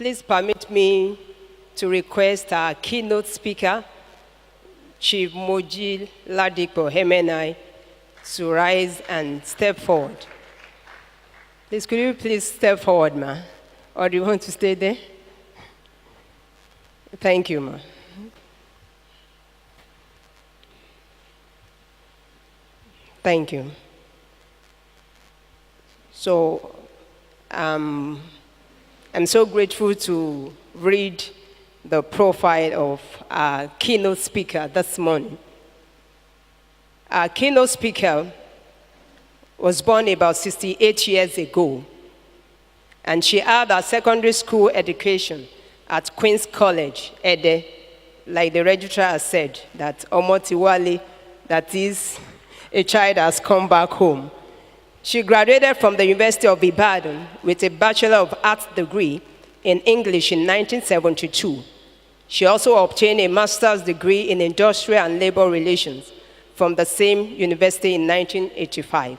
Please permit me to request our keynote speaker, Chief Moji Ladipo, MNI, to rise and step forward. Please, could you please step forward, ma? Or do you want to stay there? Thank you, ma. Thank you. So, I'm so grateful to read the profile of our keynote speaker this morning. Our keynote speaker was born about 68 years ago, and she had her secondary school education at Queen's College, Ede, like the registrar has said, that Omotiwale, that is, a child has come back home. She graduated from the University of Ibadan with a Bachelor of Arts degree in English in 1972. She also obtained a master's degree in industrial and labor relations from the same university in 1985.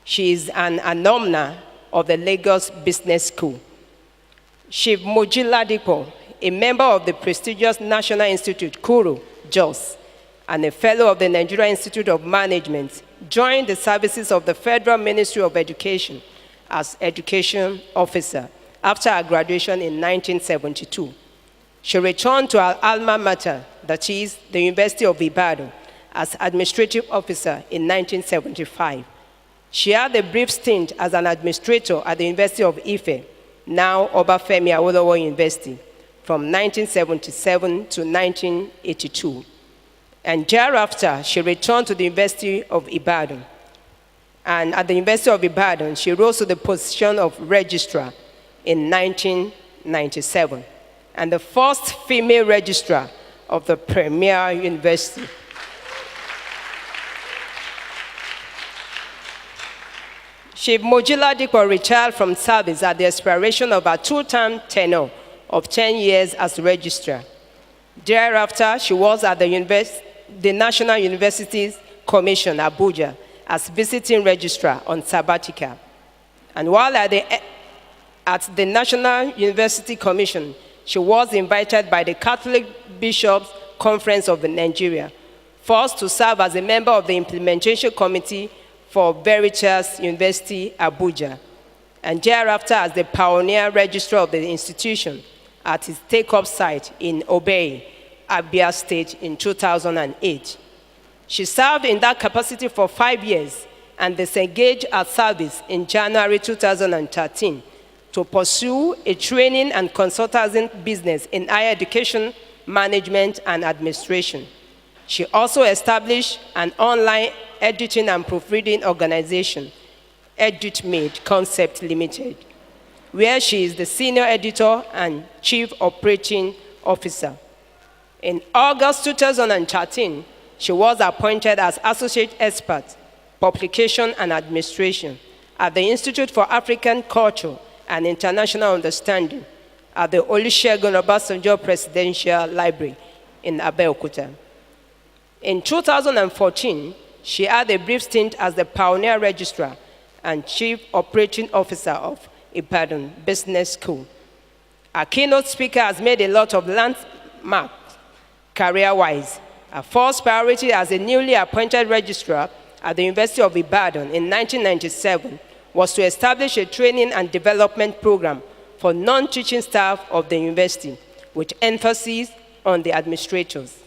She is an alumna of the Lagos Business School. Chief Moji Ladipo, a member of the prestigious National Institute, Kuru, Jos, and a fellow of the Nigeria Institute of Management, joined the services of the Federal Ministry of Education as education officer after her graduation in 1972. She returned to her alma mater, that is, the University of Ibadan, as administrative officer in 1975. She had a brief stint as an administrator at the University of Ife, now Obafemi Awolowo University, from 1977 to 1982. And thereafter, she returned to the University of Ibadan. And at the University of Ibadan, she rose to the position of registrar in 1997, and the first female registrar of the premier university. Chief Moji Ladipo retired from service at the expiration of her two-term tenure of 10 years as registrar. Thereafter, she was at the National Universities Commission, Abuja, as visiting registrar on sabbatical. And while at the National University Commission, she was invited by the Catholic Bishops' Conference of Nigeria, first to serve as a member of the Implementation Committee for Veritas University, Abuja, and thereafter as the pioneer registrar of the institution at its take-up site in Obey, Abia State in 2008. She served in that capacity for 5 years and disengaged her service in January 2013 to pursue a training and consulting business in higher education, management, and administration. She also established an online editing and proofreading organization, EditMade Concept Limited, where she is the senior editor and chief operating officer. In August 2013, she was appointed as associate expert, publication and administration at the Institute for African Culture and International Understanding at the Olusegun Obasanjo Presidential Library in Abeokuta. In 2014, she had a brief stint as the pioneer registrar and chief operating officer of Ibadan Business School. Our keynote speaker has made a lot of landmarks career-wise. Her first priority as a newly appointed registrar at the University of Ibadan in 1997 was to establish a training and development program for non-teaching staff of the university, with emphasis on the administrators.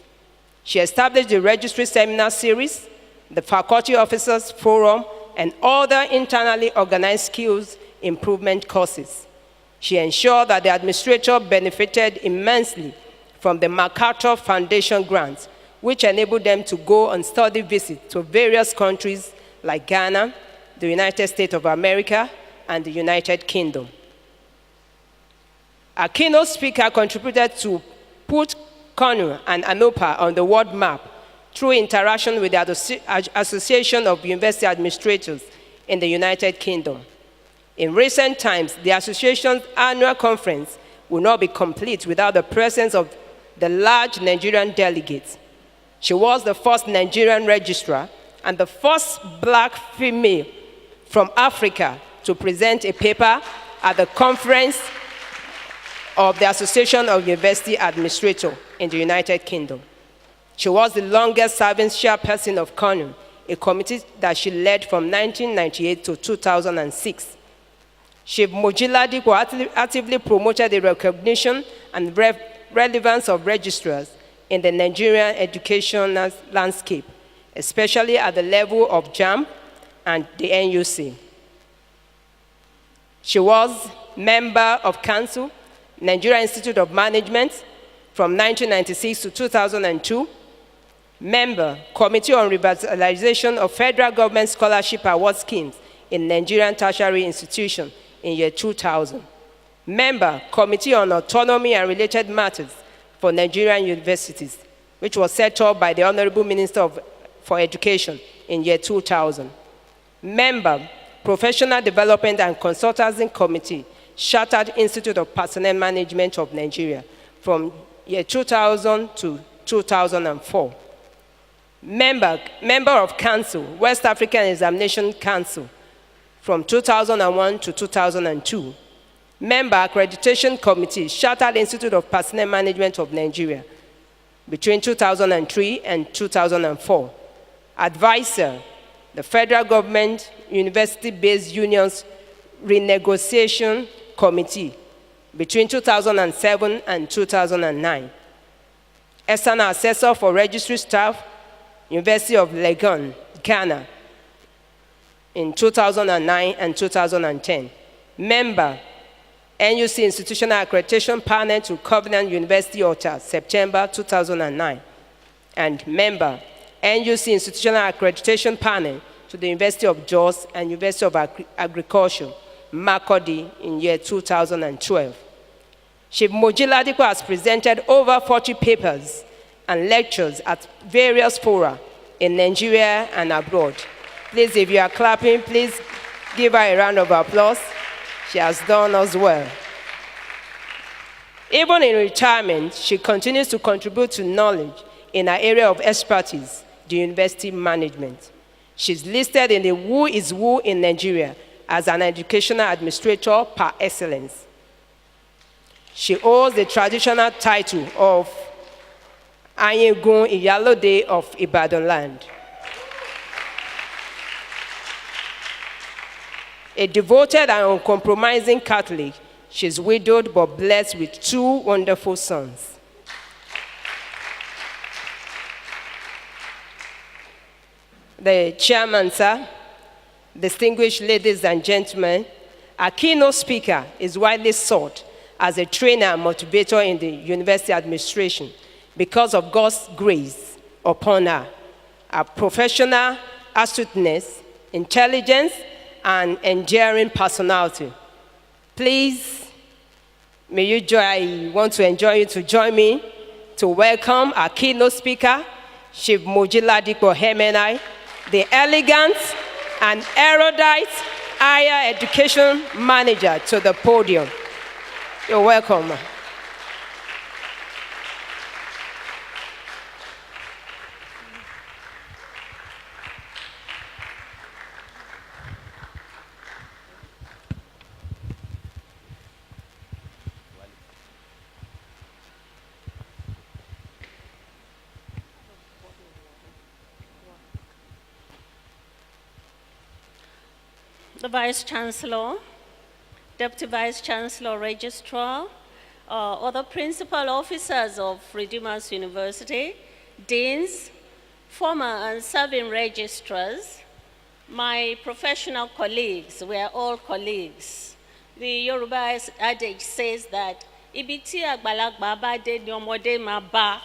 She established the registry seminar series, the faculty officers forum, and other internally organized skills improvement courses. She ensured that the administrator benefited immensely from the MacArthur Foundation grants, which enabled them to go on study visits to various countries like Ghana, the United States of America, and the United Kingdom. Our keynote speaker contributed to put Kano and Anopa on the world map through interaction with the Association of University Administrators in the United Kingdom. In recent times, the association's annual conference will not be complete without the presence of the large Nigerian delegates. She was the first Nigerian registrar and the first black female from Africa to present a paper at the conference of the Association of University Administrators in the United Kingdom. She was the longest-serving chairperson of CONU, a committee that she led from 1998 to 2006. Chief Moji Ladipo actively promoted the recognition and relevance of registrars in the Nigerian educational landscape, especially at the level of JAMB and the NUC. She was member of Council, Nigeria Institute of Management from 1996 to 2002, member, Committee on Revitalization of Federal Government Scholarship Award Schemes in Nigerian Tertiary Institution in year 2000. Member, Committee on Autonomy and Related Matters for Nigerian Universities, which was set up by the Honorable Minister for Education in year 2000. Member, Professional Development and Consultancy Committee, Chartered Institute of Personnel Management of Nigeria from year 2000 to 2004. Member of Council, West African Examination Council from 2001 to 2002. Member, Accreditation Committee, Chartered Institute of Personnel Management of Nigeria between 2003 and 2004. Advisor, the Federal Government University-Based Unions Renegotiation Committee between 2007 and 2009. External Assessor for Registry Staff, University of Legon, Ghana, in 2009 and 2010. Member, NUC Institutional Accreditation Panel to Covenant University Ota, September 2009. And member, NUC Institutional Accreditation Panel to the University of Jos and University of Agriculture, Makurdi, in year 2012. Chief Moji Ladipo has presented over 40 papers and lectures at various fora in Nigeria and abroad. Please, if you are clapping, please give her a round of applause. She has done us well. Even in retirement, she continues to contribute to knowledge in her area of expertise, the university management. She's listed in the Who is Who in Nigeria as an educational administrator par excellence. She holds the traditional title of Ayegun Iyalode of Ibadan land. A devoted and uncompromising Catholic, she's widowed but blessed with 2 wonderful sons. The chairman, sir, distinguished ladies and gentlemen, our keynote speaker is widely sought as a trainer and motivator in the university administration because of God's grace upon her, her professional astuteness, intelligence, and endearing personality. Please, I want to enjoy you to join me to welcome our keynote speaker, Chief Moji Ladipo Hemenai, the elegant and erudite higher education manager, to the podium. You're welcome. The Vice Chancellor, Deputy Vice Chancellor, Registrar, other principal officers of Redeemers University, deans, former and serving registrars, my professional colleagues, we are all colleagues. The Yoruba adage says that, "Ibi tí àgbàlagbà bá dé ni ọmọdé máa bá."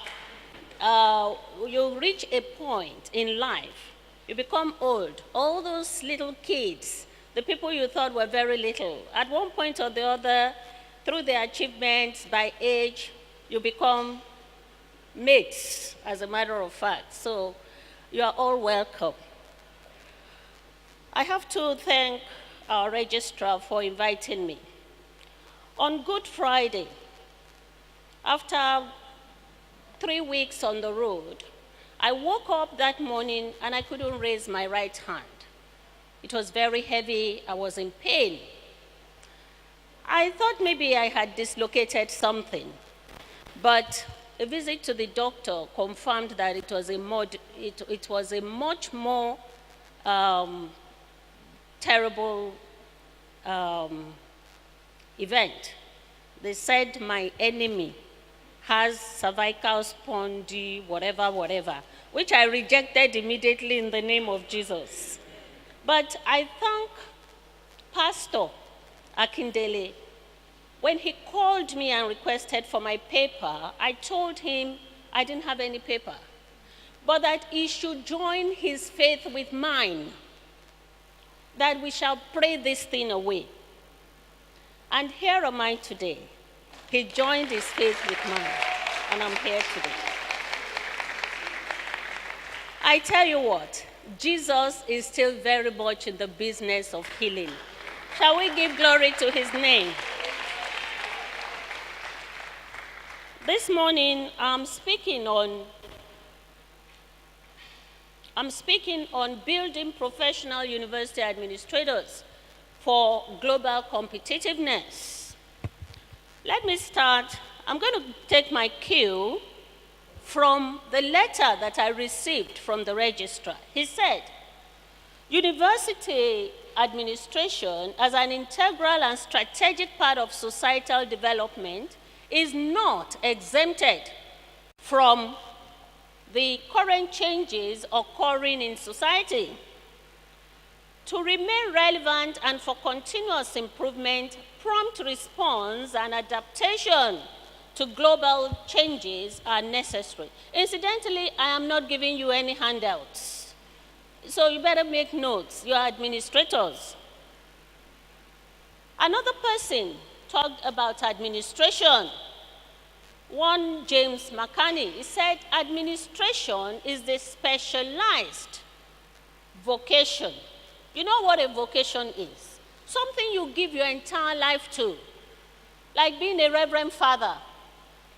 You reach a point in life, you become old. All those little kids, the people you thought were very little, at one point or the other, through their achievements, by age, you become mates, as a matter of fact. So you are all welcome. I have to thank our registrar for inviting me. On Good Friday, after 3 weeks on the road, I woke up that morning and I couldn't raise my right hand. It was very heavy, I was in pain. I thought maybe I had dislocated something, but a visit to the doctor confirmed that it was a much more terrible event. They said my enemy has cervical spondy, whatever, which I rejected immediately in the name of Jesus. But I thank Pastor Akindele. When he called me and requested for my paper, I told him I didn't have any paper, but that he should join his faith with mine, that we shall pray this thing away. And here am I today. He joined his faith with mine, and I'm here today. I tell you what, Jesus is still very much in the business of healing. Shall we give glory to his name? This morning, I'm speaking on building professional university administrators for global competitiveness. Let me start. I'm going to take my cue from the letter that I received from the registrar. He said, university administration as an integral and strategic part of societal development is not exempted from the current changes occurring in society. To remain relevant and for continuous improvement, prompt response and adaptation to global changes are necessary. Incidentally, I am not giving you any handouts, so you better make notes, you are administrators. Another person talked about administration. One James McCanney, he said, administration is the specialized vocation. You know what a vocation is? Something you give your entire life to, like being a reverend father,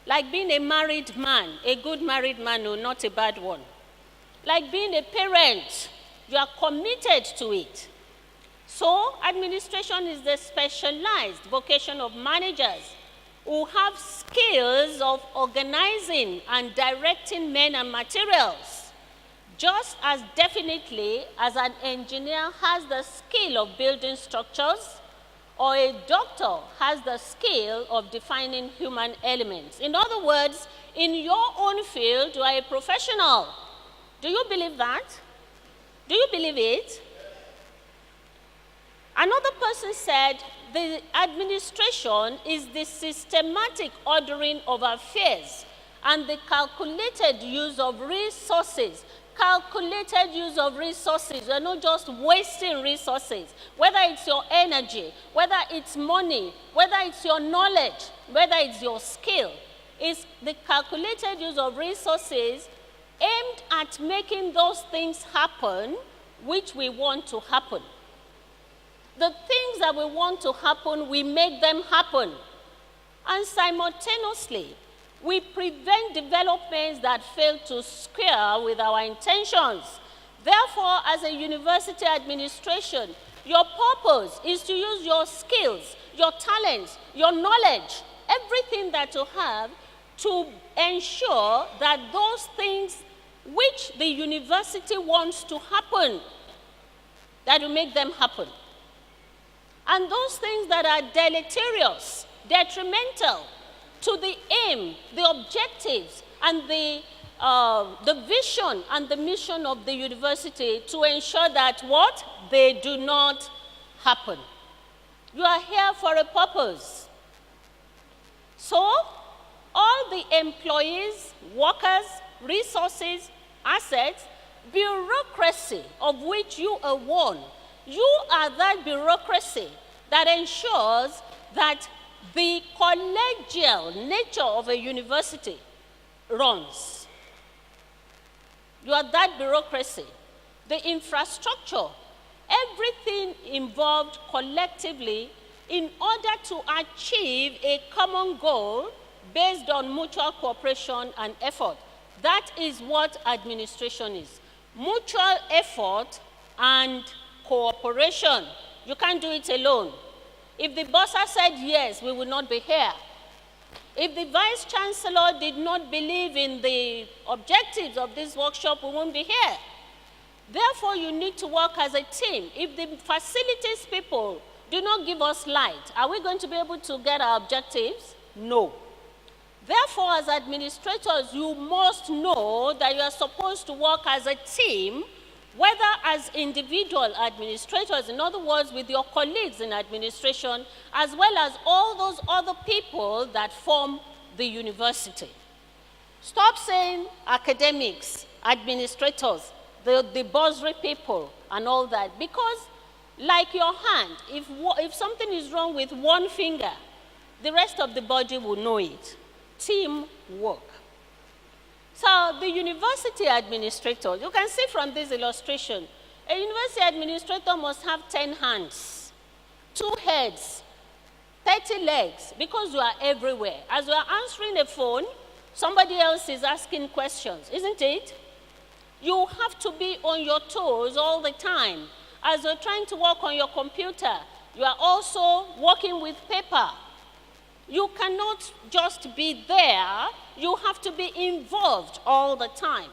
like being a married man, a good married man, no, not a bad one. Like being a parent, you are committed to it. So, administration is the specialized vocation of managers who have skills of organizing and directing men and materials, just as definitely as an engineer has the skill of building structures, or a doctor has the skill of defining human elements. In other words, in your own field, you are a professional. Do you believe that? Do you believe it? Another person said, the administration is the systematic ordering of affairs and the calculated use of resources. Calculated use of resources. You're not just wasting resources. Whether it's your energy, whether it's money, whether it's your knowledge, whether it's your skill. It's the calculated use of resources aimed at making those things happen which we want to happen. The things that we want to happen, we make them happen. And simultaneously, we prevent developments that fail to square with our intentions. Therefore, as a university administration, your purpose is to use your skills, your talents, your knowledge, everything that you have to ensure that those things which the university wants to happen, that you make them happen. And those things that are deleterious, detrimental to the aim, the objectives, and the vision and the mission of the university, to ensure that what? They do not happen. You are here for a purpose. So, all the employees, workers, resources, assets, bureaucracy of which you are one, you are that bureaucracy that ensures that the collegial nature of a university runs. You are that bureaucracy. The infrastructure, everything involved collectively in order to achieve a common goal based on mutual cooperation and effort. That is what administration is. Mutual effort and cooperation. You can't do it alone. If the bursar said yes, we would not be here. If the Vice Chancellor did not believe in the objectives of this workshop, we won't be here. Therefore, you need to work as a team. If the facilities people do not give us light, are we going to be able to get our objectives? No. Therefore, as administrators, you must know that you are supposed to work as a team, whether as individual administrators, in other words, with your colleagues in administration, as well as all those other people that form the university. Stop saying academics, administrators, the bursary people, and all that, because like your hand, if something is wrong with one finger, the rest of the body will know it. Teamwork. So the university administrator, you can see from this illustration, a university administrator must have 10 hands, 2 heads, 30 legs, because you are everywhere. As you are answering the phone, somebody else is asking questions, isn't it? You have to be on your toes all the time. As you're trying to work on your computer, you are also working with paper. You cannot just be there, you have to be involved all the time.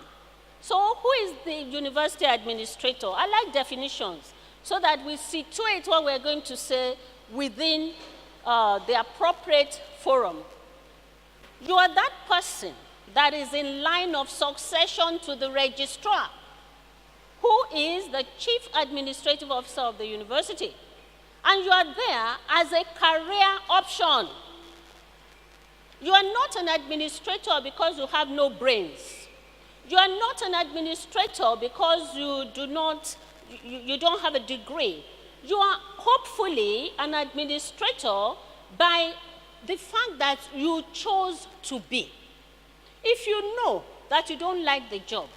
So who is the university administrator? I like definitions so that we situate what we're going to say within the appropriate forum. You are that person that is in line of succession to the registrar, who is the chief administrative officer of the university. And you are there as a career option. You are not an administrator because you have no brains. You are not an administrator because you don't have a degree. You are hopefully an administrator by the fact that you chose to be. If you know that you don't like the job,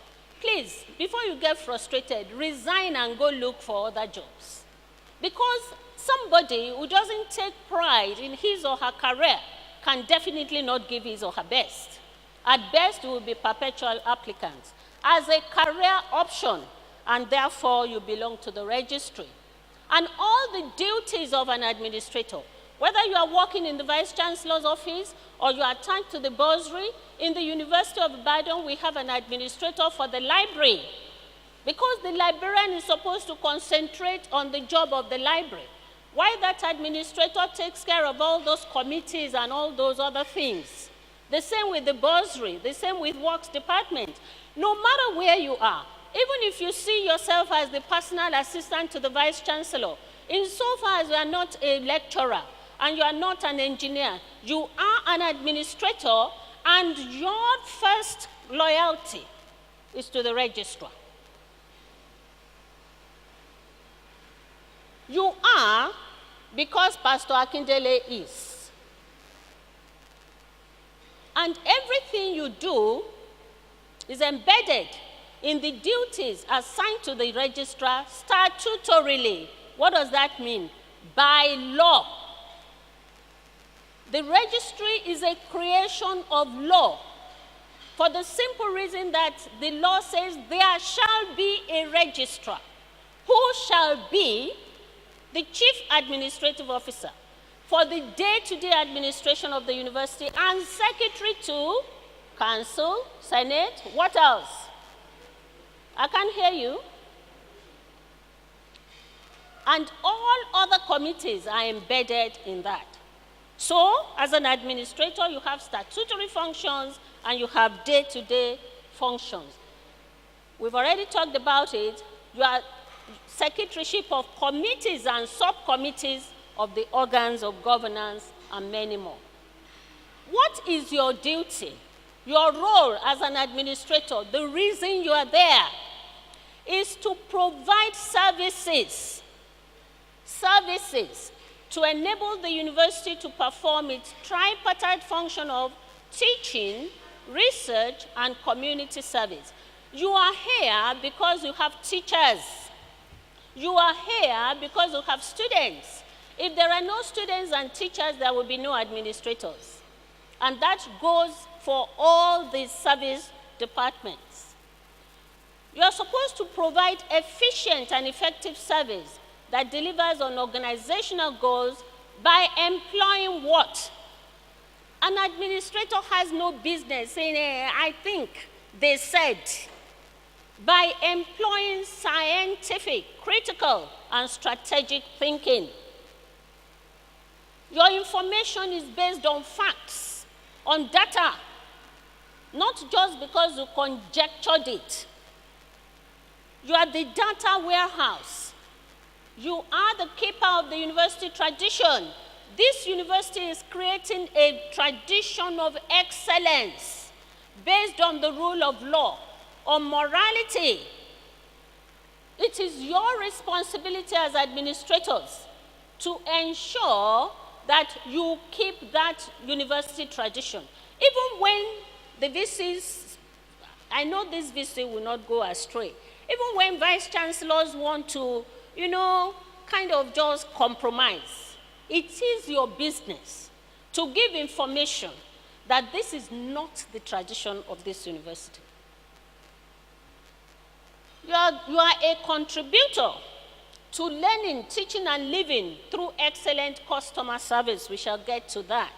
please, before you get frustrated, resign and go look for other jobs. Because somebody who doesn't take pride in his or her career can definitely not give his or her best. At best, you will be perpetual applicants. As a career option, and therefore you belong to the registry. And all the duties of an administrator, whether you are working in the Vice Chancellor's office or you are attached to the bursary, in the University of Ibadan, we have an administrator for the library, because the librarian is supposed to concentrate on the job of the library. Why that administrator takes care of all those committees and all those other things. The same with the bursary, the same with works department. No matter where you are, even if you see yourself as the personal assistant to the Vice Chancellor, insofar as you are not a lecturer and you are not an engineer, you are an administrator, and your first loyalty is to the registrar. You are because Pastor Akindele is. And everything you do is embedded in the duties assigned to the registrar statutorily. What does that mean? By law. The registry is a creation of law, for the simple reason that the law says there shall be a registrar who shall be the chief administrative officer for the day-to-day administration of the university and secretary to council, senate, what else? I can't hear you. And all other committees are embedded in that. So, as an administrator, you have statutory functions and you have day-to-day functions. We've already talked about it. You are secretaryship of committees and subcommittees of the organs of governance and many more. What is your duty? Your role as an administrator, the reason you are there, is to provide services to enable the university to perform its tripartite function of teaching, research, and community service. You are here because you have teachers. You are here because you have students. If there are no students and teachers, there will be no administrators. And that goes for all the service departments. You are supposed to provide efficient and effective service that delivers on organizational goals By employing what? An administrator has no business saying, I think, they said. By employing scientific, critical, and strategic thinking. Your information is based on facts, on data, not just because you conjectured it. You are the data warehouse. You are the keeper of the university tradition. This university is creating a tradition of excellence based on the rule of law, on morality. It is your responsibility as administrators to ensure that you keep that university tradition. Even when the VCs, I know this VC will not go astray, even when vice chancellors want to, kind of just compromise, it is your business to give information that this is not the tradition of this university. You are a contributor to learning, teaching, and living through excellent customer service. We shall get to that.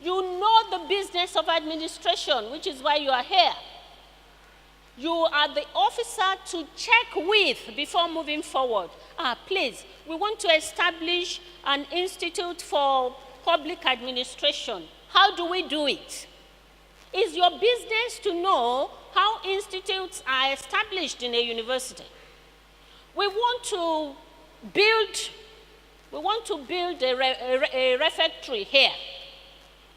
You know the business of administration, which is why you are here. You are the officer to check with before moving forward. Please, we want to establish an institute for public administration. How do we do it? It's your business to know how institutes are established in a university. We want to build a refectory here.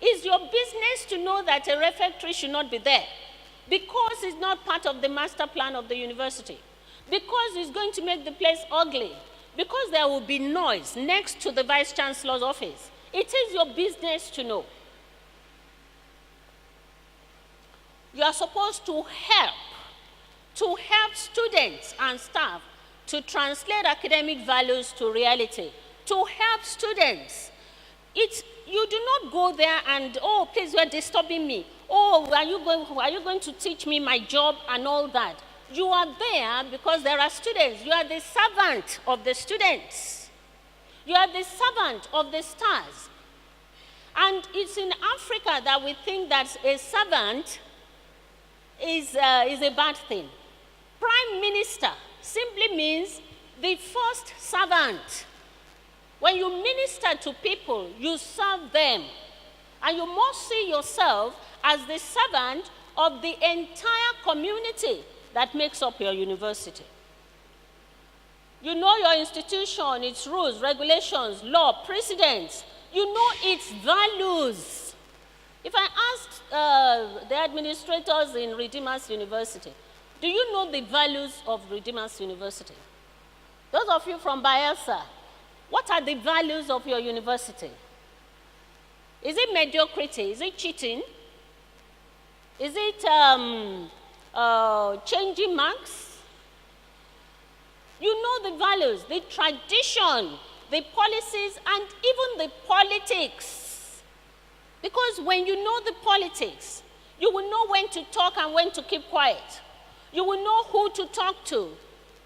It's your business to know that a refectory should not be there, because it's not part of the master plan of the university, because it's going to make the place ugly, because there will be noise next to the vice chancellor's office. It is your business to know. You are supposed to help students and staff to translate academic values to reality, to help students. You do not go there and, please, you are disturbing me. Are you going to teach me my job and all that? You are there because there are students. You are the servant of the students. You are the servant of the stars. And it's in Africa that we think that a servant is a bad thing. Prime Minister simply means the first servant. When you minister to people, you serve them. And you must see yourself as the servant of the entire community that makes up your university. You know your institution, its rules, regulations, law, precedents. You know its values. If I asked the administrators in Redeemers University, do you know the values of Redeemers University? Those of you from Bayelsa, what are the values of your university? Is it mediocrity? Is it cheating? Is it changing marks? You know the values, the tradition, the policies, and even the politics. Because when you know the politics, you will know when to talk and when to keep quiet. You will know who to talk to,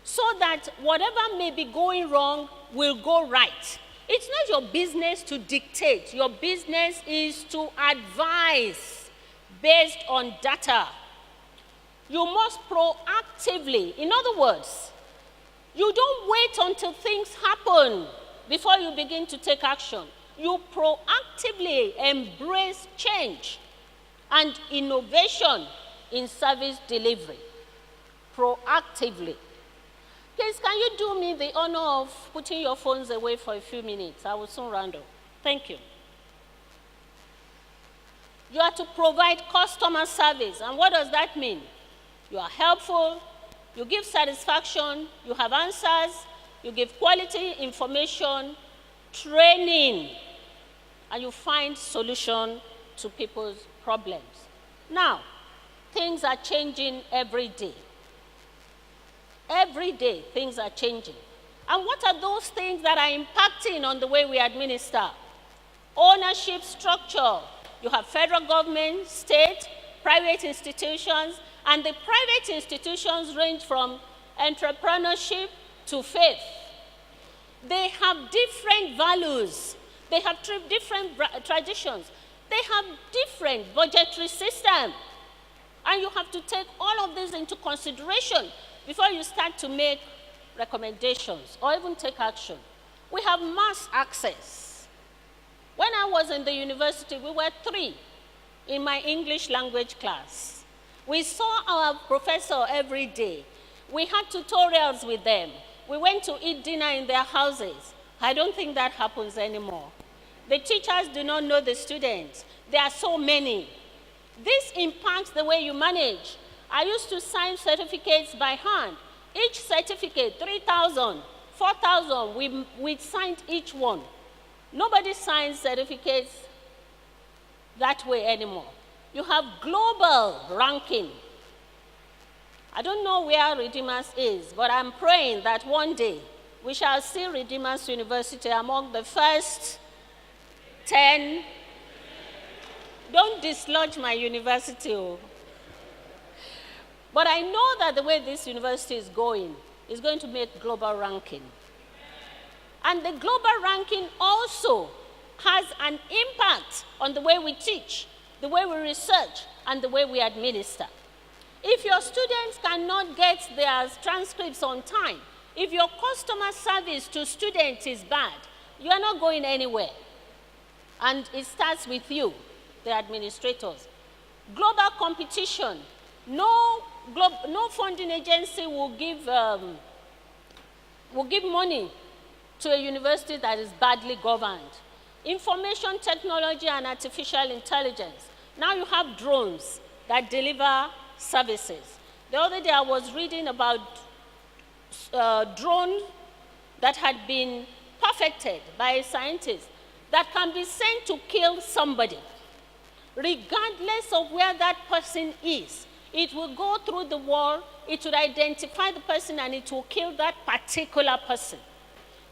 so that whatever may be going wrong will go right. It's not your business to dictate. Your business is to advise based on data. You must proactively, in other words, you don't wait until things happen before you begin to take action. You proactively embrace change and innovation in service delivery. Proactively. Please, can you do me the honor of putting your phones away for a few minutes? I will soon round up. Thank you. You are to provide customer service. And what does that mean? You are helpful, you give satisfaction, you have answers, you give quality information, training, and you find solution to people's problems. Now, things are changing every day. Every day, things are changing. And what are those things that are impacting on the way we administer? Ownership structure. You have federal government, state, private institutions, and the private institutions range from entrepreneurship to faith. They have different values. They have different traditions. They have different budgetary system. And you have to take all of this into consideration before you start to make recommendations or even take action. We have mass access. When I was in the university, we were 3 in my English language class. We saw our professor every day. We had tutorials with them. We went to eat dinner in their houses. I don't think that happens anymore. The teachers do not know the students. There are so many. This impacts the way you manage. I used to sign certificates by hand. Each certificate, 3,000, 4,000, we signed each one. Nobody signs certificates that way anymore. You have global ranking. I don't know where Redeemers is, but I'm praying that one day we shall see Redeemers University among the first 10. Don't dislodge my university. But I know that the way this university is going to make global ranking. And the global ranking also has an impact on the way we teach, the way we research, and the way we administer. If your students cannot get their transcripts on time, if your customer service to students is bad, you are not going anywhere. And it starts with you, the administrators. Global competition. No funding agency will give money to a university that is badly governed. Information technology and artificial intelligence. Now you have drones that deliver services. The other day I was reading about drone that had been perfected by a scientist that can be sent to kill somebody. Regardless of where that person is, it will go through the wall, it will identify the person, and it will kill that particular person.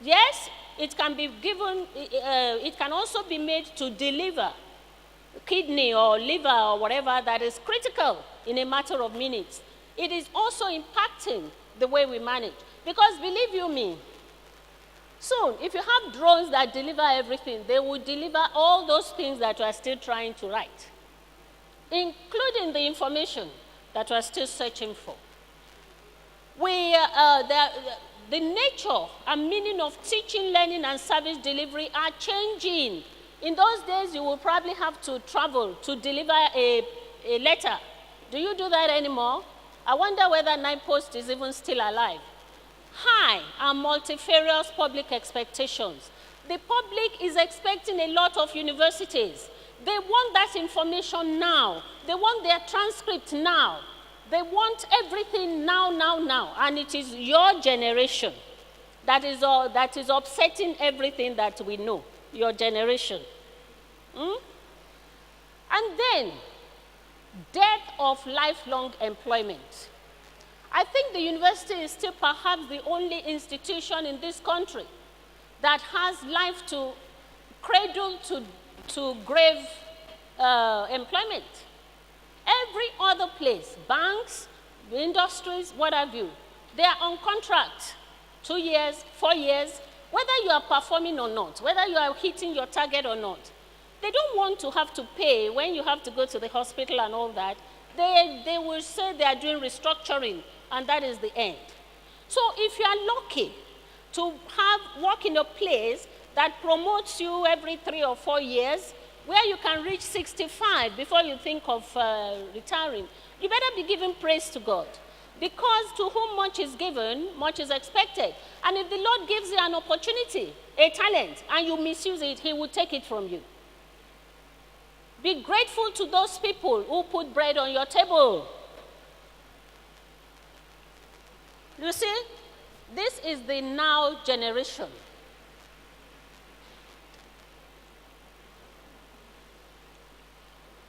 Yes, it can be given, it can also be made to deliver kidney or liver or whatever that is critical in a matter of minutes. It is also impacting the way we manage. Because believe you me, soon, if you have drones that deliver everything, they will deliver all those things that we are still trying to write, including the information that we are still searching for. The nature and meaning of teaching, learning, and service delivery are changing. In those days, you will probably have to travel to deliver a letter. Do you do that anymore? I wonder whether NIPOST is even still alive. High and multifarious public expectations. The public is expecting a lot of universities. They want that information now. They want their transcript now. They want everything now. And it is your generation that is upsetting everything that we know. Your generation. And then, death of lifelong employment. I think the university is still perhaps the only institution in this country that has life to cradle to grave employment. Every other place, banks, industries, what have you, they are on contract, 2 years, 4 years, whether you are performing or not, whether you are hitting your target or not. They don't want to have to pay when you have to go to the hospital and all that. They will say they are doing restructuring, and that is the end. So if you are lucky to work in a place that promotes you every 3 or 4 years, where you can reach 65 before you think of retiring, you better be giving praise to God. Because to whom much is given, much is expected. And if the Lord gives you an opportunity, a talent, and you misuse it, he will take it from you. Be grateful to those people who put bread on your table. You see, this is the now generation.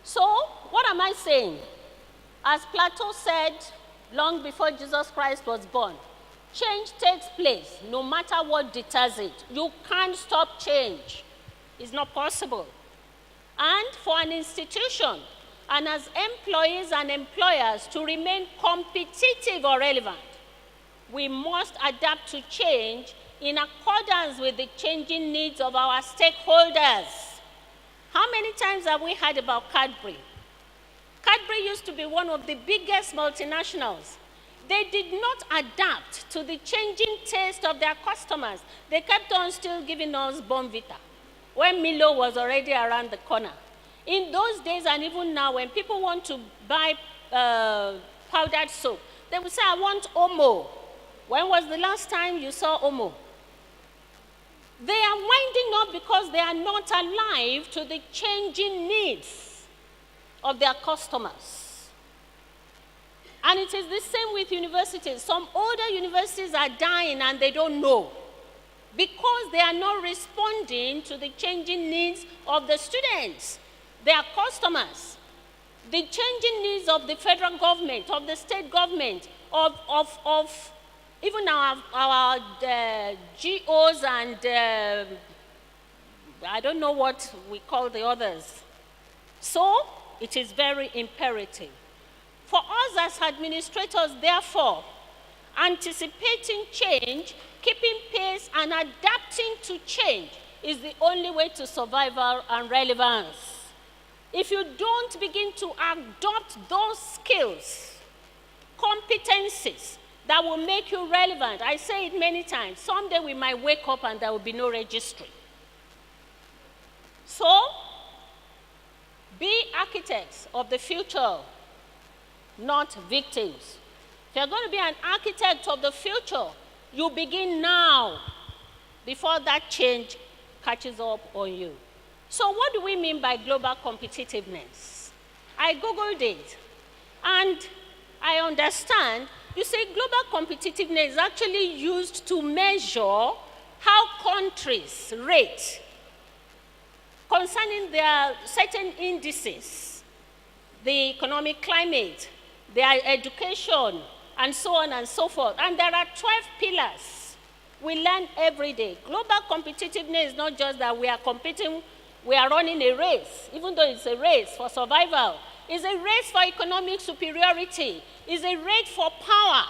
So, what am I saying? As Plato said long before Jesus Christ was born, change takes place no matter what deters it. You can't stop change. It's not possible. And for an institution, and as employees and employers, to remain competitive or relevant, we must adapt to change in accordance with the changing needs of our stakeholders. How many times have we heard about Cadbury? Cadbury used to be one of the biggest multinationals. They did not adapt to the changing taste of their customers. They kept on still giving us Bonvita when Milo was already around the corner. In those days and even now, when people want to buy powdered soap, they will say, I want Omo. When was the last time you saw Omo? They are winding up because they are not alive to the changing needs of their customers. And it is the same with universities. Some older universities are dying and they don't know because they are not responding to the changing needs of the students, their customers, the changing needs of the federal government, of the state government, of even our GOs and I don't know what we call the others. So it is very imperative for us as administrators, therefore, anticipating change, keeping pace and adapting to change is the only way to survival and relevance. If you don't begin to adopt those skills, competencies that will make you relevant, I say it many times, someday we might wake up and there will be no registry. So, be architects of the future, not victims. If you're going to be an architect of the future, you begin now before that change catches up on you. So what do we mean by global competitiveness? I Googled it, and I understand, you see, global competitiveness is actually used to measure how countries rate concerning their certain indices, the economic climate, their education, and so on and so forth. And there are 12 pillars we learn every day. Global competitiveness is not just that we are competing, we are running a race, even though it's a race for survival. It's a race for economic superiority. It's a race for power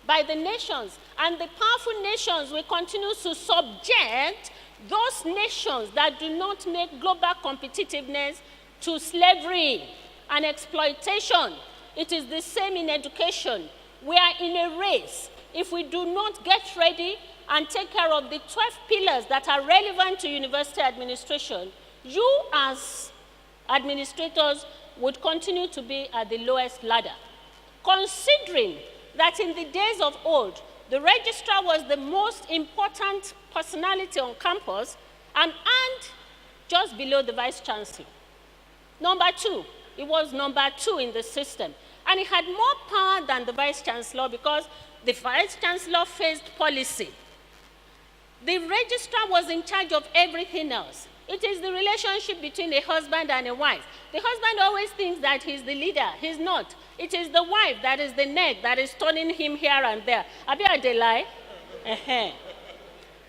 by the nations. And the powerful nations will continue to subject those nations that do not make global competitiveness to slavery and exploitation. It is the same in education. We are in a race. If we do not get ready and take care of the 12 pillars that are relevant to university administration, you as administrators would continue to be at the lowest ladder. Considering that in the days of old, the registrar was the most important personality on campus and just below the vice chancellor. Number two, it was number 2 in the system. And it had more power than the vice chancellor because the vice chancellor faced policy. The registrar was in charge of everything else. It is the relationship between a husband and a wife. The husband always thinks that he's the leader. He's not. It is the wife that is the neck that is turning him here and there. Abi Adelai?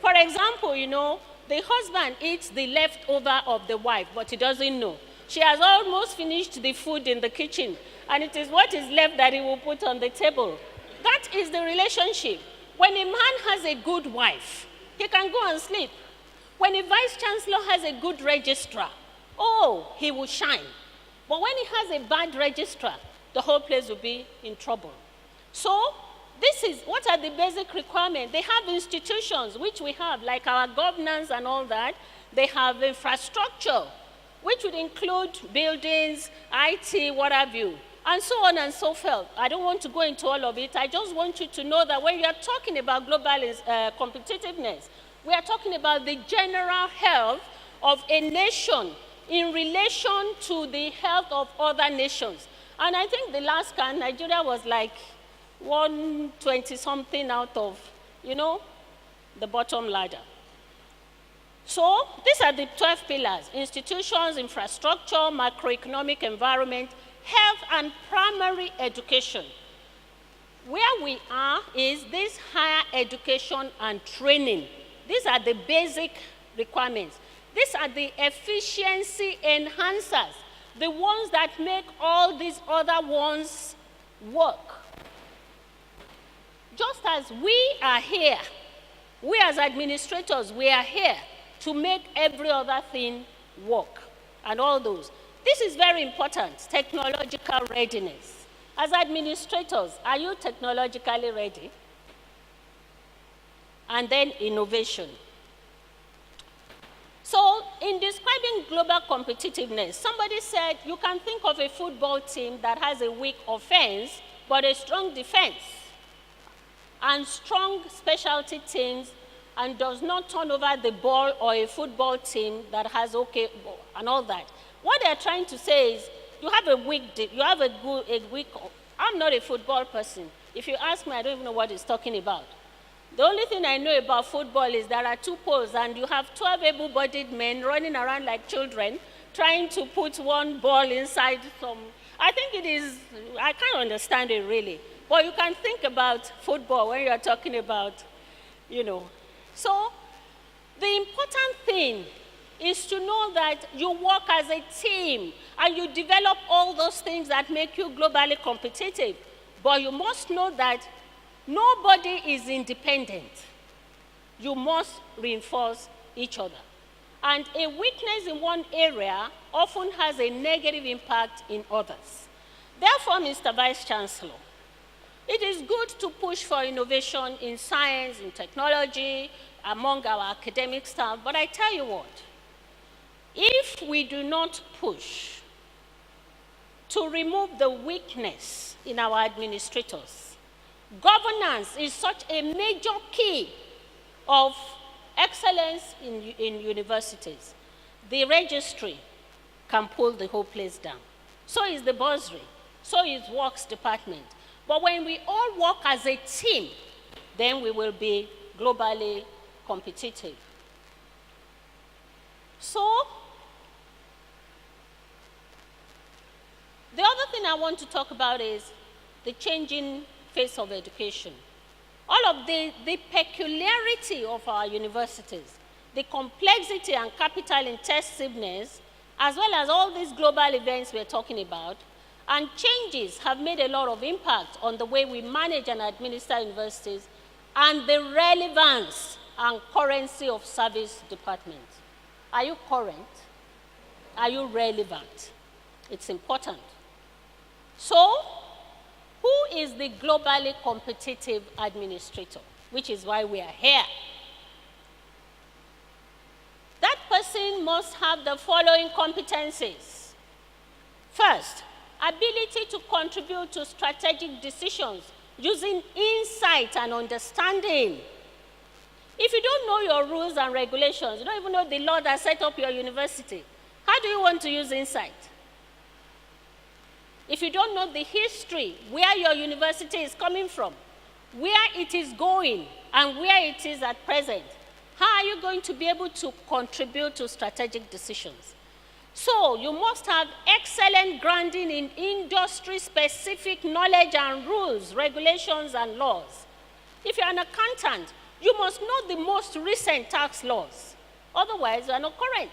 For example, you know, the husband eats the leftover of the wife, but he doesn't know. She has almost finished the food in the kitchen, and it is what is left that he will put on the table. That is the relationship. When a man has a good wife, he can go and sleep. When a vice chancellor has a good registrar, oh, he will shine. But when he has a bad registrar, the whole place will be in trouble. So, this is, what are the basic requirements? They have institutions, which we have, like our governance and all that. They have infrastructure, which would include buildings, IT, what have you, and so on and so forth. I don't want to go into all of it. I just want you to know that when we are talking about global competitiveness, we are talking about the general health of a nation in relation to the health of other nations. And I think the last count, Nigeria was like 120-something out of, you know, the bottom ladder. So these are the 12 pillars: institutions, infrastructure, macroeconomic environment, health, and primary education. Where we are is this higher education and training. These are the basic requirements. These are the efficiency enhancers, the ones that make all these other ones work. Just as we are here We as administrators, we are here to make every other thing work and all those. This is very important, technological readiness. As administrators, are you technologically ready? And then innovation. So in describing global competitiveness, somebody said you can think of a football team that has a weak offense, but a strong defense, and strong specialty teams, and does not turn over the ball, or a football team that has okay, and all that. What they're trying to say is, you have a weak, I'm not a football person. If you ask me, I don't even know what he's talking about. The only thing I know about football is there are 2 poles, and you have 12 able-bodied men running around like children, trying to put one ball inside some. I think it is, I can't understand it really. But you can think about football when you are talking about, So the important thing is to know that you work as a team, and you develop all those things that make you globally competitive. But you must know that nobody is independent. You must reinforce each other. And a weakness in one area often has a negative impact in others. Therefore, Mr. Vice Chancellor, it is good to push for innovation in science, in technology, among our academic staff. But I tell you what, if we do not push to remove the weakness in our administrators, governance is such a major key of excellence in universities. The registry can pull the whole place down. So is the bursary. So is works department. But when we all work as a team, then we will be globally competitive. So, the other thing I want to talk about is the changing face of education. All of the peculiarity of our universities, the complexity and capital intensiveness, as well as all these global events we're talking about, and changes have made a lot of impact on the way we manage and administer universities and the relevance and currency of service departments. Are you current? Are you relevant? It's important. So, who is the globally competitive administrator? Which is why we are here. That person must have the following competencies. First, ability to contribute to strategic decisions using insight and understanding. If you don't know your rules and regulations, you don't even know the law that set up your university, how do you want to use insight? If you don't know the history, where your university is coming from, where it is going, and where it is at present, how are you going to be able to contribute to strategic decisions? So you must have excellent grounding in industry-specific knowledge and rules, regulations, and laws. If you're an accountant, you must know the most recent tax laws. Otherwise, you are not current.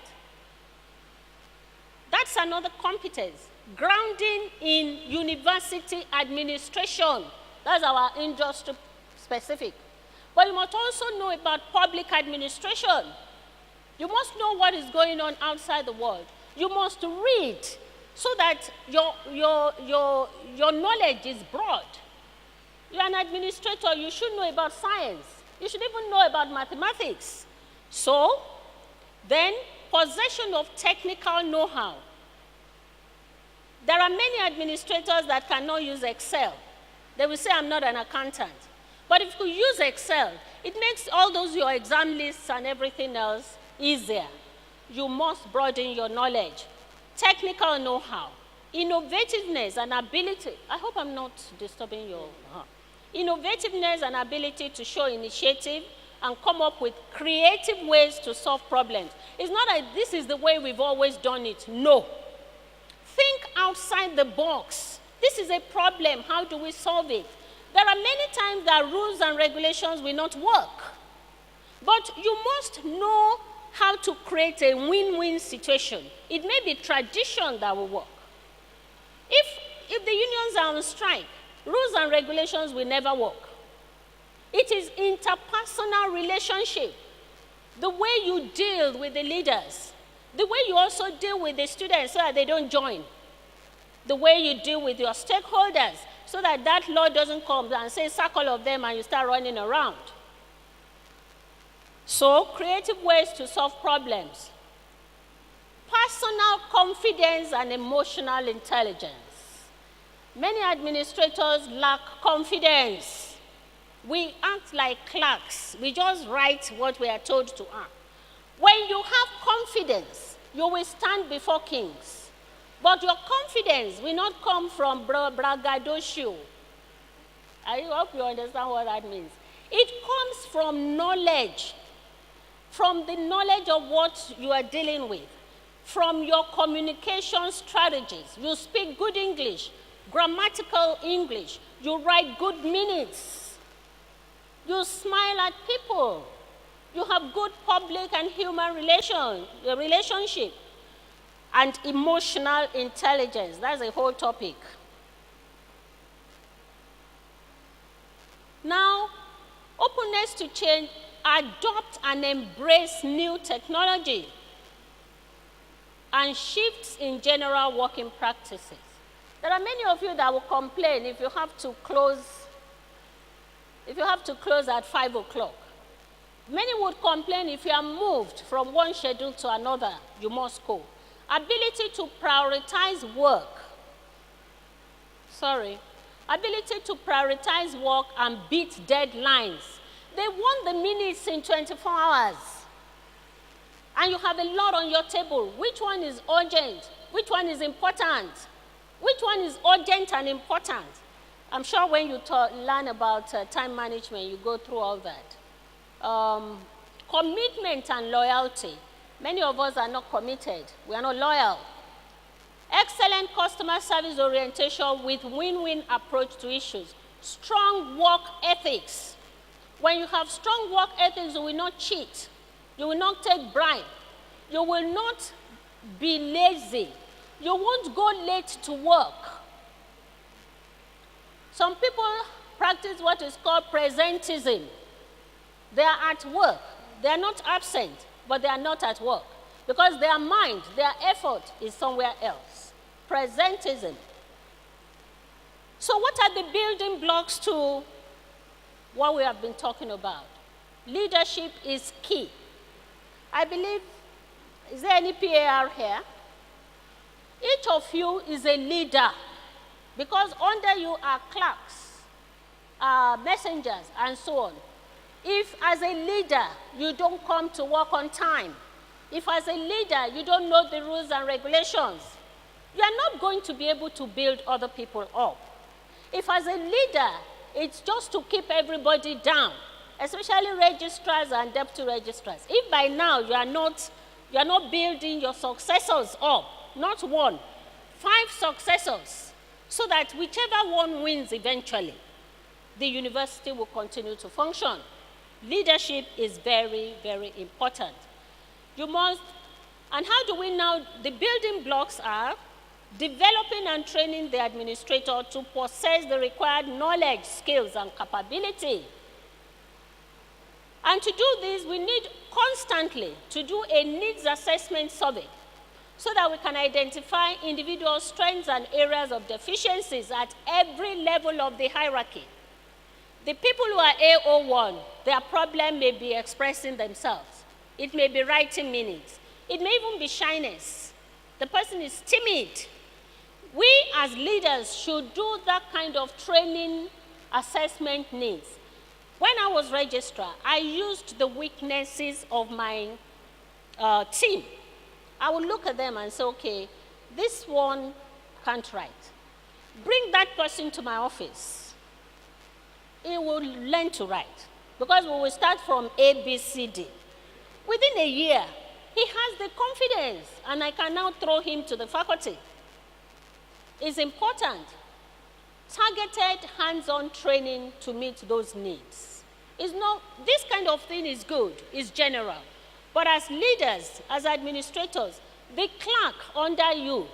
That's another competence. Grounding in university administration. That's our industry-specific. But you must also know about public administration. You must know what is going on outside the world. You must read so that your knowledge is broad. You're an administrator, you should know about science. You should even know about mathematics. So, then, possession of technical know-how. There are many administrators that cannot use Excel. They will say, I'm not an accountant. But if you use Excel, it makes all those your exam lists and everything else easier. You must broaden your knowledge. Technical know-how, innovativeness and ability. I hope I'm not disturbing your... Innovativeness and ability to show initiative and come up with creative ways to solve problems. It's not like this is the way we've always done it. No. Think outside the box. This is a problem. How do we solve it? There are many times that rules and regulations will not work. But you must know how to create a win-win situation. It may be tradition that will work. If the unions are on strike, rules and regulations will never work. It is interpersonal relationship. The way you deal with the leaders, the way you also deal with the students so that they don't join, the way you deal with your stakeholders so that that law doesn't come and say sack all of them and you start running around. So, creative ways to solve problems. Personal confidence and emotional intelligence. Many administrators lack confidence. We act like clerks. We just write what we are told to act. When you have confidence, you will stand before kings. But your confidence will not come from braggadocio. I hope you understand what that means. It comes from knowledge, from the knowledge of what you are dealing with, from your communication strategies. You speak good English, grammatical English. You write good minutes. You smile at people. You have good public and human relationship. And emotional intelligence. That's a whole topic. Now, openness to change, adopt and embrace new technology and shifts in general working practices. There are many of you that will complain if you have to close at 5 o'clock. Many would complain if you are moved from one schedule to another, you must go. Ability to prioritize work. Ability to prioritize work and beat deadlines. They want the minutes in 24 hours. And you have a lot on your table. Which one is urgent? Which one is important? Which one is urgent and important? I'm sure when you learn about time management, you go through all that. Commitment and loyalty. Many of us are not committed. We are not loyal. Excellent customer service orientation with win-win approach to issues. Strong work ethics. When you have strong work ethics, you will not cheat. You will not take bribe. You will not be lazy. You won't go late to work. Some people practice what is called presentism. They are at work. They are not absent, but they are not at work because their mind, their effort is somewhere else. Presentism. So what are the building blocks to what we have been talking about? Leadership is key. I believe, is there any PAR here? Each of you is a leader because under you are clerks, messengers, and so on. If as a leader you don't come to work on time, if as a leader you don't know the rules and regulations, you are not going to be able to build other people up. If as a leader it's just to keep everybody down, especially registrars and deputy registrars, if by now you are not building your successors up, not one, 5 successors, so that whichever one wins eventually, the university will continue to function. Leadership is very, very important. You must, and how do we now, the building blocks are developing and training the administrator to possess the required knowledge, skills, and capability. And to do this, we need constantly to do a needs assessment survey so that we can identify individual strengths and areas of deficiencies at every level of the hierarchy. The people who are AO1, their problem may be expressing themselves. It may be writing minutes. It may even be shyness. The person is timid. We as leaders should do that kind of training assessment needs. When I was registrar, I used the weaknesses of my team. I would look at them and say, okay, this one can't write. Bring that person to my office. He will learn to write because we will start from A, B, C, D. Within a year, he has the confidence and I can now throw him to the faculty. It's important. Targeted hands-on training to meet those needs. This kind of thing is good, it's general. But as leaders, as administrators, the clerk under you,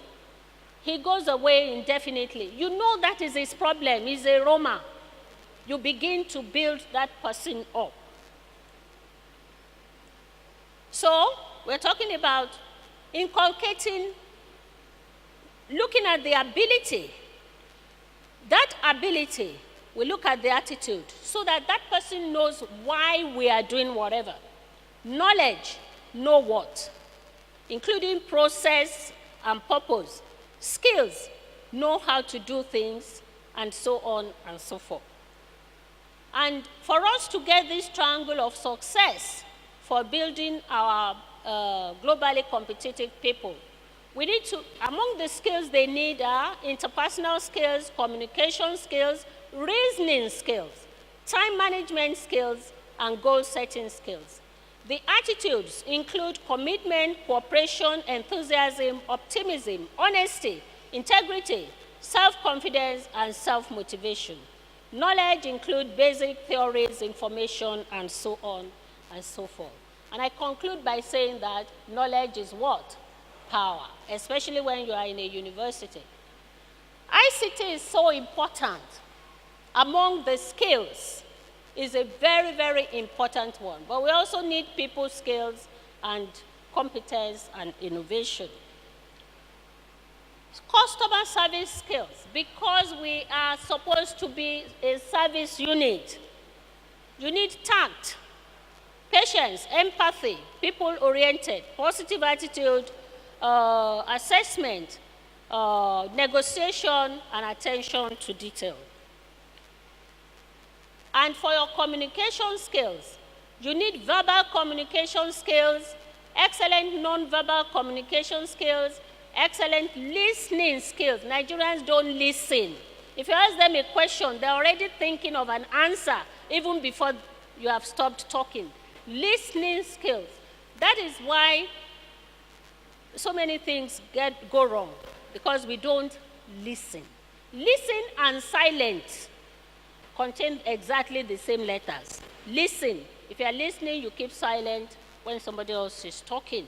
he goes away indefinitely. You know that is his problem, he's a Roma. you begin to build that person up. So, we're talking about inculcating, looking at the ability. That ability, we look at the attitude, so that that person knows why we are doing whatever. Knowledge, know what, including process and purpose. Skills, know how to do things, and so on and so forth. And for us to get this triangle of success for building our globally competitive people, we need to, among the skills they need are interpersonal skills, communication skills, reasoning skills, time management skills, and goal-setting skills. The attitudes include commitment, cooperation, enthusiasm, optimism, honesty, integrity, self-confidence, and self-motivation. Knowledge includes basic theories, information, and so on and so forth. And I conclude by saying that knowledge is what? Power, especially when you are in a university. ICT is so important. Among the skills is a very, very important one. But we also need people skills and competence and innovation. Customer service skills, because we are supposed to be a service unit. You need tact, patience, empathy, people-oriented, positive attitude, assessment, negotiation, and attention to detail. And for your communication skills, you need verbal communication skills, excellent non-verbal communication skills, excellent listening skills. Nigerians don't listen. If you ask them a question, they're already thinking of an answer even before you have stopped talking. Listening skills. That is why so many things go wrong, because we don't listen. Listen and silence contain exactly the same letters. Listen. If you are listening, you keep silent when somebody else is talking.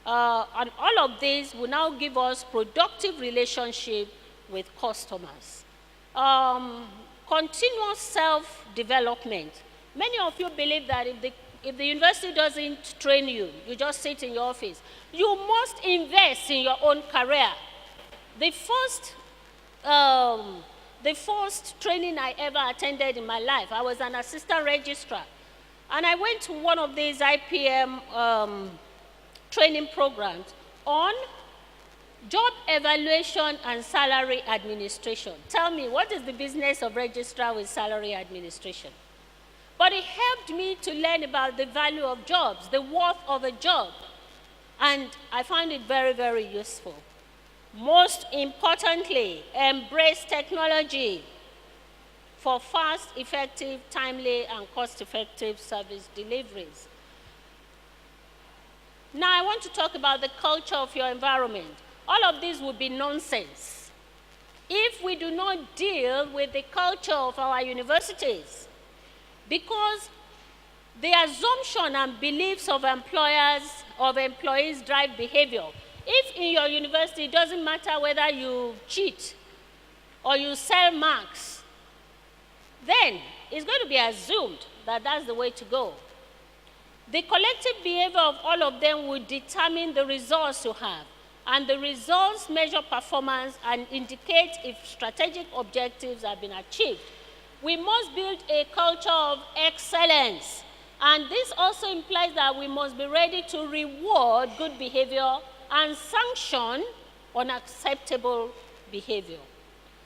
And all of these will now give us productive relationship with customers. Continuous self-development. Many of you believe that if the university doesn't train you, you just sit in your office. You must invest in your own career. The first training I ever attended in my life, I was an assistant registrar. And I went to one of these IPM training programs on job evaluation and salary administration. Tell me, what is the business of registrar with salary administration? But it helped me to learn about the value of jobs, the worth of a job. And I found it very, very useful. Most importantly, embrace technology for fast, effective, timely, and cost-effective service deliveries. Now, I want to talk about the culture of your environment. All of this would be nonsense if we do not deal with the culture of our universities, because the assumption and beliefs of employees drive behavior. If in your university, it doesn't matter whether you cheat or you sell marks, then it's going to be assumed that that's the way to go. The collective behavior of all of them will determine the results you have. And the results measure performance and indicate if strategic objectives have been achieved. We must build a culture of excellence. And this also implies that we must be ready to reward good behavior and sanction unacceptable behavior.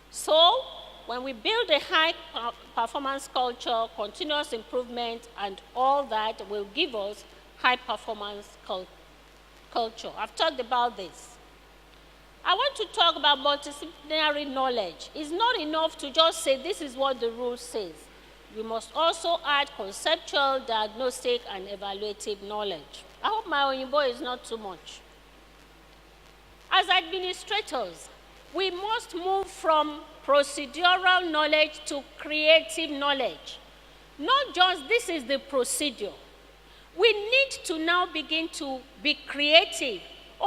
So, when we build a high performance culture, continuous improvement, and all that will give us high performance culture. I've talked about this. I want to talk about multidisciplinary knowledge. It's not enough to just say this is what the rule says. We must also add conceptual, diagnostic, and evaluative knowledge. I hope my Oyinbo is not too much. As administrators, we must move from procedural knowledge to creative knowledge. Not just this is the procedure. We need to now begin to be creative.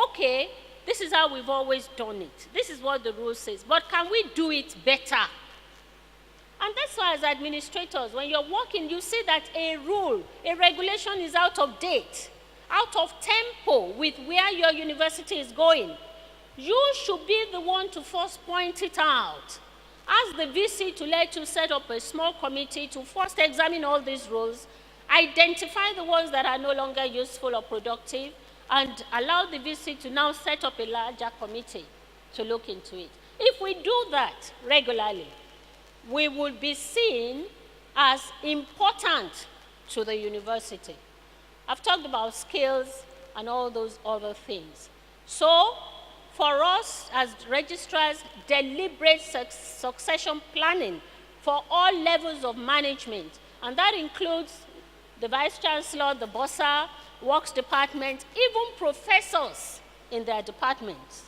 Okay, this is how we've always done it. This is what the rule says. But can we do it better? And that's why as administrators, when you're working, you see that a rule, a regulation is out of date, out of tempo with where your university is going. You should be the one to first point it out. Ask the VC to let you set up a small committee to first examine all these rules, identify the ones that are no longer useful or productive, and allow the VC to now set up a larger committee to look into it. If we do that regularly, we will be seen as important to the university. I've talked about skills and all those other things. So, for us as registrars, deliberate succession planning for all levels of management, and that includes the Vice Chancellor, the Bursar, Works Department, even professors in their departments.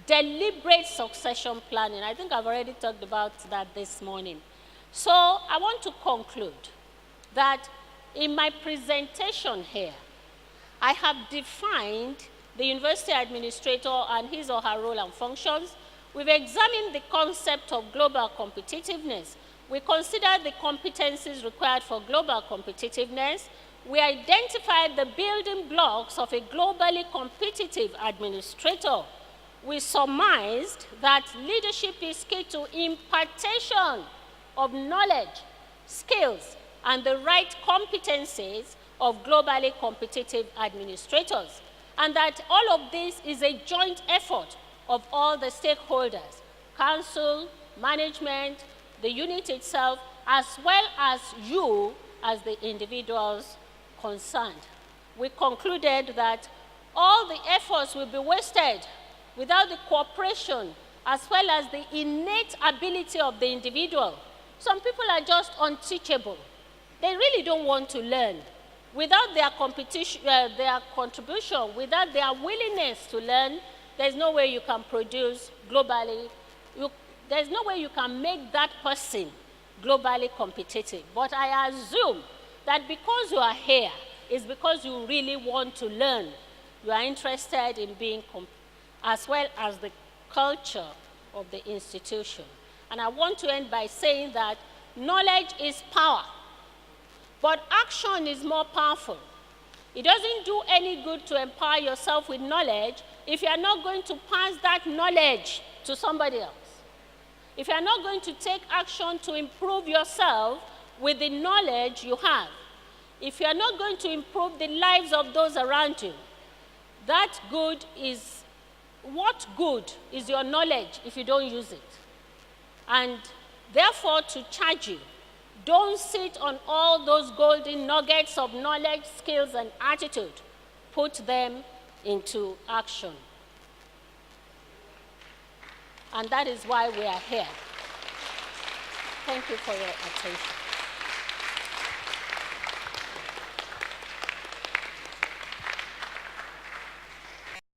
Deliberate succession planning. I think I've already talked about that this morning. So I want to conclude that in my presentation here, I have defined the university administrator and his or her role and functions. We've examined the concept of global competitiveness. We considered the competencies required for global competitiveness. We identified the building blocks of a globally competitive administrator. We surmised that leadership is key to impartation of knowledge, skills, and the right competencies of globally competitive administrators, and that all of this is a joint effort of all the stakeholders, council, management, the unit itself, as well as you as the individuals concerned. We concluded that all the efforts will be wasted without the cooperation as well as the innate ability of the individual. Some people are just unteachable. They really don't want to learn. Without their contribution, without their willingness to learn, there's no way you can produce globally. There's no way you can make that person globally competitive. But I assume that because you are here, it's because you really want to learn. You are interested in being as well as the culture of the institution. And I want to end by saying that knowledge is power, but action is more powerful. It doesn't do any good to empower yourself with knowledge if you are not going to pass that knowledge to somebody else. If you are not going to take action to improve yourself with the knowledge you have, if you are not going to improve the lives of those around you, what good is your knowledge if you don't use it? And therefore, to charge you, don't sit on all those golden nuggets of knowledge, skills, and attitude. Put them into action. And that is why we are here. Thank you for your attention.